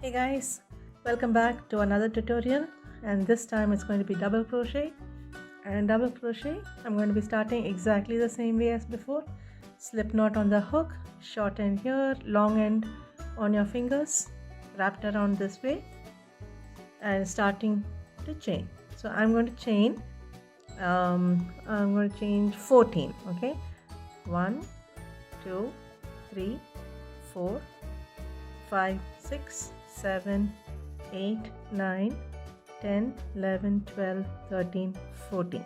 Hey guys, welcome back to another tutorial, and this time it's going to be double crochet. And double crochet, I'm going to be starting exactly the same way as before. Slip knot on the hook, short end here, long end on your fingers, wrapped around this way, and starting to chain. So I'm going to chain, I'm going to chain 14, okay? 1, 2, 3, 4, 5, 6, 7, 8, 9, 10, 11, 12, 13, 14.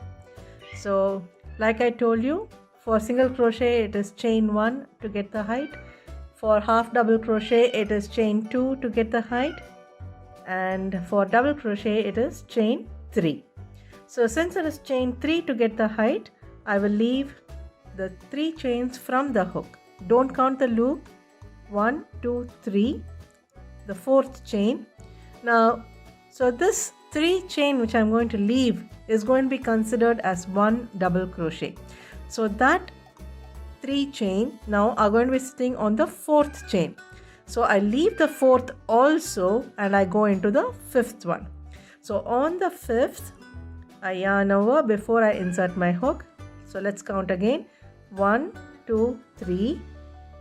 So like I told you, for single crochet it is chain 1 to get the height. For half double crochet it is chain 2 to get the height. And for double crochet it is chain 3. So since it is chain 3 to get the height, I will leave the 3 chains from the hook. Don't count the loop. 1, 2, 3, the 4th chain. Now, so this 3 chain which I'm going to leave is going to be considered as one double crochet. So that 3 chain now are going to be sitting on the 4th chain. So I leave the 4th also and I go into the 5th one. So on the 5th, I yarn over before I insert my hook. So let's count again. 1, 2, 3.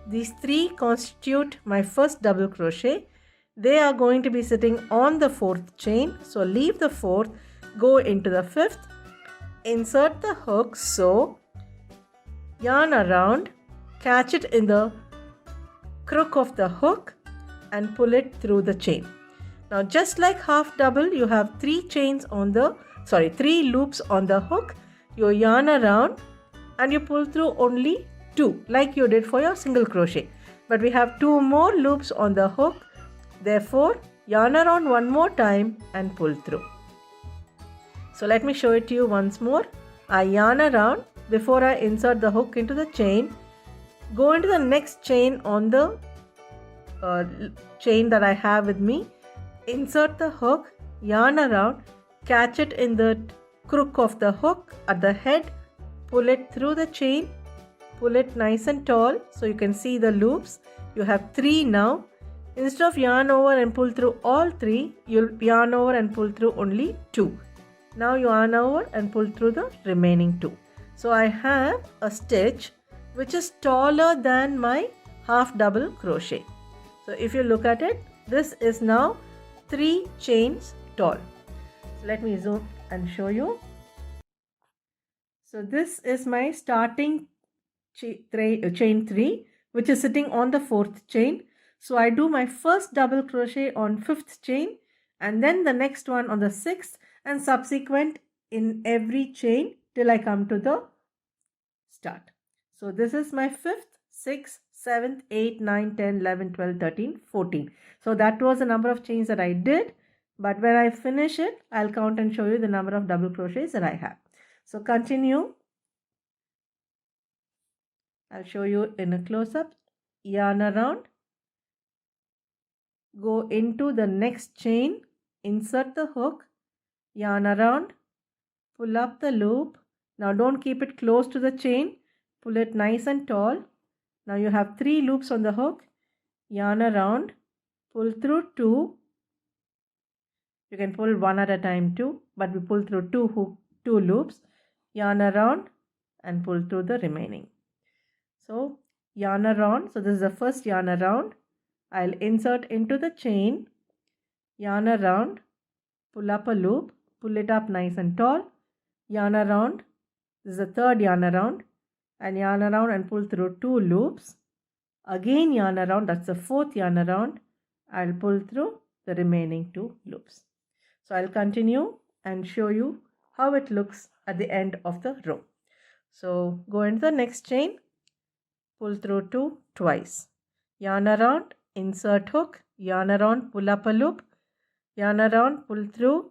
These 3 constitute my first double crochet. They are going to be sitting on the 4th chain. So leave the 4th, go into the 5th, insert the hook, so yarn around, catch it in the crook of the hook and pull it through the chain. Now just like half double, you have 3 loops on the hook. You yarn around and you pull through only 2 like you did for your single crochet, but we have 2 more loops on the hook. Therefore yarn around one more time and pull through. So let me show it to you once more. I yarn around before I insert the hook into the chain, go into the next chain on the chain that I have with me, insert the hook, yarn around, catch it in the crook of the hook at the head, pull it through the chain, pull it nice and tall so you can see the loops. You have 3 now. Instead of yarn over and pull through all 3, you'll yarn over and pull through only 2. Now you yarn over and pull through the remaining 2. So I have a stitch which is taller than my half double crochet. So if you look at it, this is now 3 chains tall. So let me zoom and show you. So this is my starting chain 3, which is sitting on the 4th chain. So I do my first double crochet on 5th chain and then the next one on the 6th and subsequent in every chain till I come to the start. So this is my 5th, 6th, 7th, 8th, 9th, 10th, 11th, 12th, 13th, 14th. So that was the number of chains that I did, but when I finish it, I'll count and show you the number of double crochets that I have. So continue. I'll show you in a close-up. Yarn around, go into the next chain, insert the hook, yarn around, pull up the loop. Now don't keep it close to the chain, pull it nice and tall. Now you have 3 loops on the hook, yarn around, pull through 2. You can pull one at a time too, but we pull through 2 loops, yarn around and pull through the remaining. So yarn around, so this is the first yarn around. I'll insert into the chain, yarn around, pull up a loop, pull it up nice and tall, yarn around, this is the 3rd yarn around, and yarn around and pull through 2 loops, again yarn around, that's the 4th yarn around. I'll pull through the remaining 2 loops. So I'll continue and show you how it looks at the end of the row. So go into the next chain, pull through 2 twice, yarn around, insert hook, yarn around, pull up a loop, yarn around, pull through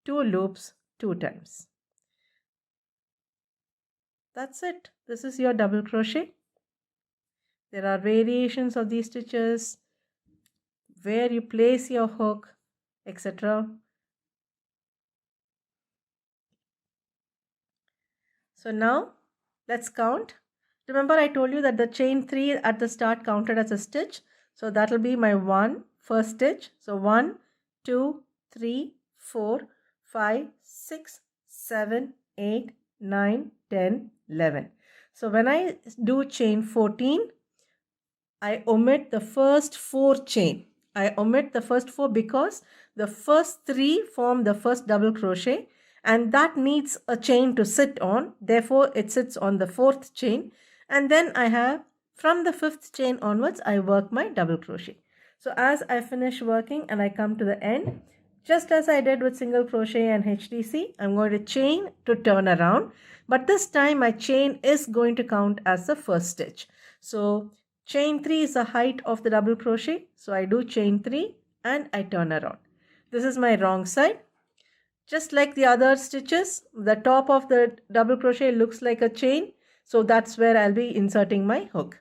2 loops 2 times. That's it. This is your double crochet. There are variations of these stitches, where you place your hook, etc. So now let's count. Remember I told you that the chain 3 at the start counted as a stitch. So that will be my 1, first stitch. So 1, 2, 3, 4, 5, 6, 7, 8, 9, 10, 11. So when I do chain 14, I omit the first 4 chain. I omit the first 4 because the first 3 form the first double crochet, and that needs a chain to sit on. Therefore, it sits on the 4th chain, and then I have from the 5th chain onwards, I work my double crochet. So as I finish working and I come to the end, just as I did with single crochet and HDC, I'm going to chain to turn around, but this time my chain is going to count as the first stitch. So chain 3 is the height of the double crochet. So I do chain 3 and I turn around. This is my wrong side. Just like the other stitches, the top of the double crochet looks like a chain. So that's where I'll be inserting my hook.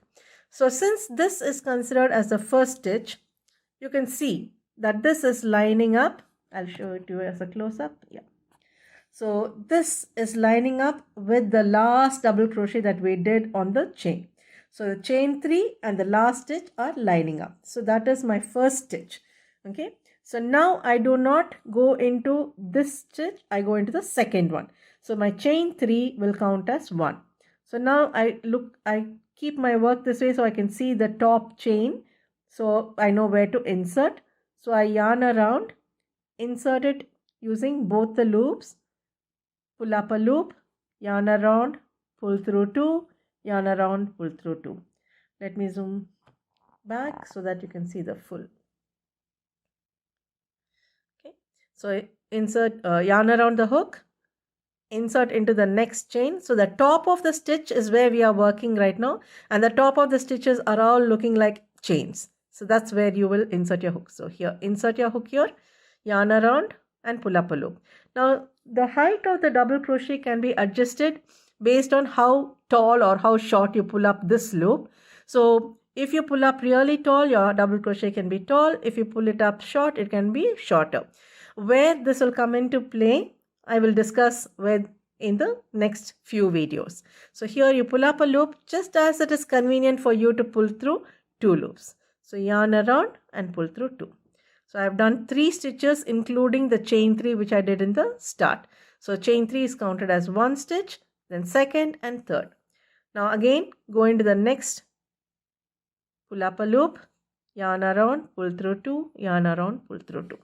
So since this is considered as the first stitch, you can see that this is lining up. I'll show it to you as a close-up. Yeah. So this is lining up with the last double crochet that we did on the chain. So the chain 3 and the last stitch are lining up. So that is my first stitch. Okay. So now I do not go into this stitch. I go into the second one. So my chain 3 will count as 1. So now I keep my work this way so I can see the top chain. So I know where to insert. So I yarn around, insert it using both the loops, pull up a loop, yarn around, pull through 2, yarn around, pull through 2. Let me zoom back so that you can see the full. Okay, so insert, yarn around the hook, insert into the next chain. So the top of the stitch is where we are working right now, and the top of the stitches are all looking like chains. So that's where you will insert your hook. So here, insert your hook here, yarn around and pull up a loop. Now the height of the double crochet can be adjusted based on how tall or how short you pull up this loop. So if you pull up really tall, your double crochet can be tall. If you pull it up short, it can be shorter. Where this will come into play, I will discuss in the next few videos. So here you pull up a loop just as it is convenient for you to pull through 2 loops. So yarn around and pull through 2. So I have done 3 stitches including the chain 3 which I did in the start. So chain 3 is counted as 1 stitch, then second and third. Now again go into the next, pull up a loop, yarn around, pull through 2, yarn around, pull through 2.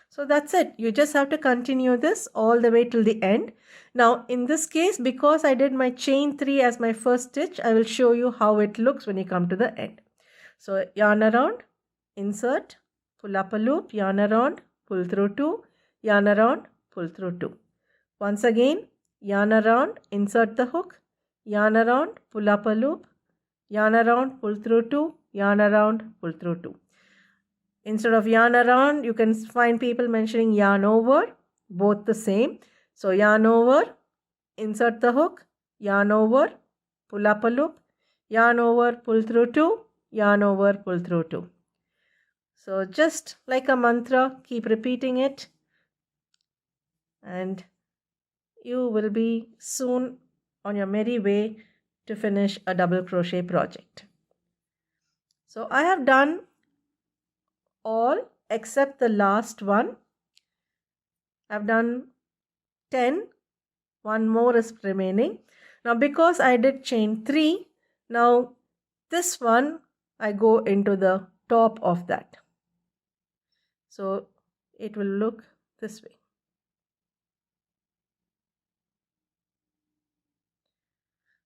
So that's it. You just have to continue this all the way till the end. Now in this case, because I did my chain 3 as my first stitch, I will show you how it looks when you come to the end. So yarn around, insert, pull up a loop, yarn around, pull through 2, yarn around, pull through 2. Once again, yarn around, insert the hook, yarn around, pull up a loop, yarn around, pull through 2, yarn around, pull through 2. Instead of yarn around, you can find people mentioning yarn over, both the same. So yarn over, insert the hook, yarn over, pull up a loop, yarn over, pull through 2, yarn over, pull through 2. So just like a mantra, keep repeating it and you will be soon on your merry way to finish a double crochet project. So I have done all except the last one. I've done 10, one more is remaining. Now because I did chain 3, now this one I go into the top of that. So it will look this way.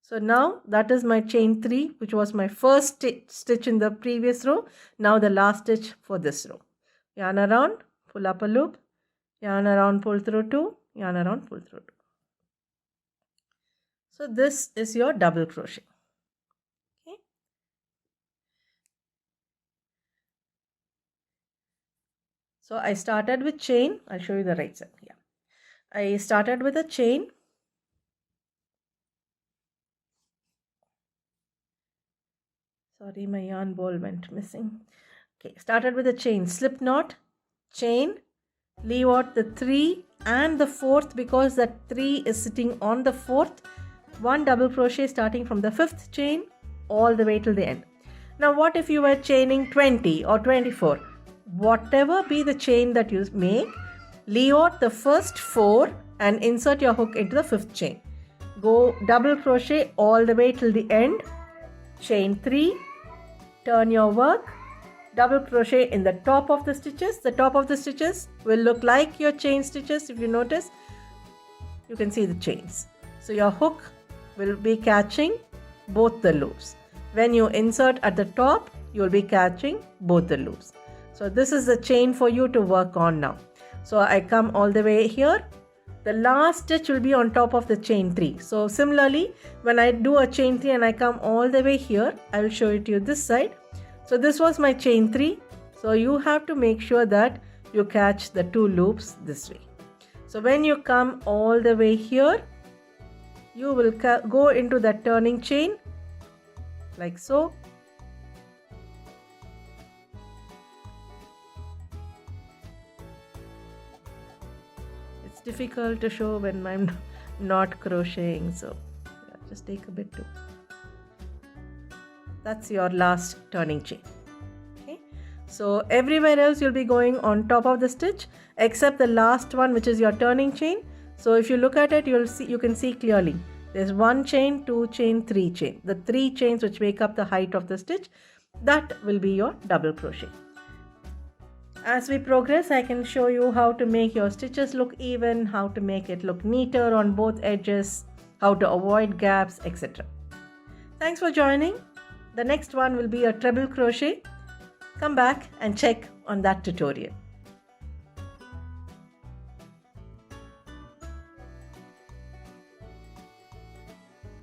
So now that is my chain 3, which was my first stitch in the previous row. Now the last stitch for this row. Yarn around, pull up a loop, yarn around, pull through 2, yarn around, pull through 2. So this is your double crochet. Okay. So I started with chain. I'll show you the right side. Yeah. I started with a chain. Sorry, my yarn ball went missing. Okay, started with a chain, slip knot, chain, leave out the 3 and the 4th because that 3 is sitting on the 4th. 1 double crochet starting from the 5th chain all the way till the end. Now what if you were chaining 20 or 24? whatever be the chain that you make, leave out the first 4 and insert your hook into the 5th chain. Go double crochet all the way till the end, chain 3, turn your work, double crochet in the top of the stitches. The top of the stitches will look like your chain stitches. If you notice, you can see the chains. So your hook will be catching both the loops. When you insert at the top, you will be catching both the loops. So this is the chain for you to work on now. So I come all the way here. The last stitch will be on top of the chain 3. So similarly, when I do a chain 3 and I come all the way here, I will show it to you this side. So this was my chain 3. So you have to make sure that you catch the 2 loops this way. So when you come all the way here, you will go into that turning chain like so. It's difficult to show when I'm not crocheting, so yeah, just take a bit too. That's your last turning chain. Okay, so everywhere else you'll be going on top of the stitch except the last one, which is your turning chain. So if you look at it, you can see clearly there's 1 chain, 2 chain, 3 chain. The 3 chains which make up the height of the stitch, that will be your double crochet. As we progress, I can show you how to make your stitches look even, how to make it look neater on both edges, how to avoid gaps, etc. Thanks for joining. The next one will be a treble crochet. Come back and check on that tutorial.